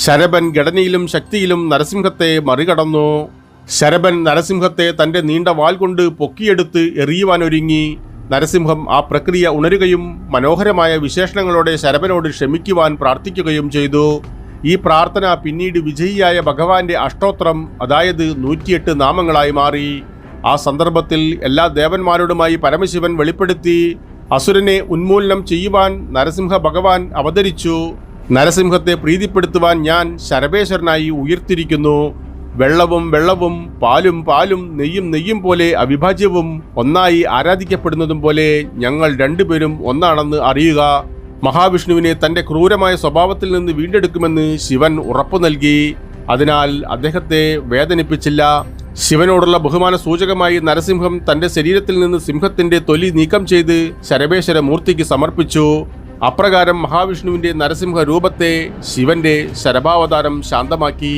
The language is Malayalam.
ശരഭൻ ഘടനയിലും ശക്തിയിലും നരസിംഹത്തെ മറികടന്നു. ശരഭൻ നരസിംഹത്തെ തൻ്റെ നീണ്ട വാൽ കൊണ്ട് പൊക്കിയെടുത്ത് എറിയുവാനൊരുങ്ങി. നരസിംഹം ആ പ്രക്രിയ ഉണരുകയും മനോഹരമായ വിശേഷണങ്ങളോടെ ശരഭനോട് ക്ഷമിക്കുവാൻ പ്രാർത്ഥിക്കുകയും ചെയ്തു. ഈ പ്രാർത്ഥന പിന്നീട് വിജയിയായ ഭഗവാന്റെ അഷ്ടോത്രം, അതായത് 108 നാമങ്ങളായി മാറി. ആ സന്ദർഭത്തിൽ എല്ലാ ദേവന്മാരോടുമായി പരമശിവൻ വെളിപ്പെടുത്തി അസുരനെ ഉന്മൂലനം ചെയ്യുവാൻ നരസിംഹ ഭഗവാൻ അവതരിച്ചു. നരസിംഹത്തെ പ്രീതിപ്പെടുത്തുവാൻ ഞാൻ ശരഭേശ്വരനായി ഉയർത്തിരിക്കുന്നു. വെള്ളവും വെള്ളവും, പാലും പാലും, നെയ്യും നെയ്യും പോലെ അവിഭാജ്യവും ഒന്നായി ആരാധിക്കപ്പെടുന്നതും പോലെ ഞങ്ങൾ രണ്ടുപേരും ഒന്നാണെന്ന് അറിയുക. മഹാവിഷ്ണുവിനെ തൻ്റെ ക്രൂരമായ സ്വഭാവത്തിൽ നിന്ന് വീണ്ടെടുക്കുമെന്ന് ശിവൻ ഉറപ്പു നൽകി. അതിനാൽ അദ്ദേഹത്തെ വേദനിപ്പിച്ചില്ല. ശിവനോടുള്ള ബഹുമാന സൂചകമായി നരസിംഹം തൻ്റെ ശരീരത്തിൽ നിന്ന് സിംഹത്തിൻ്റെ തൊലി നീക്കം ചെയ്ത് ശരഭേശ്വര മൂർത്തിക്ക് സമർപ്പിച്ചു. അപ്രകാരം മഹാവിഷ്ണുവിൻ്റെ നരസിംഹ രൂപത്തെ ശിവന്റെ ശരഭാവതാരം ശാന്തമാക്കി.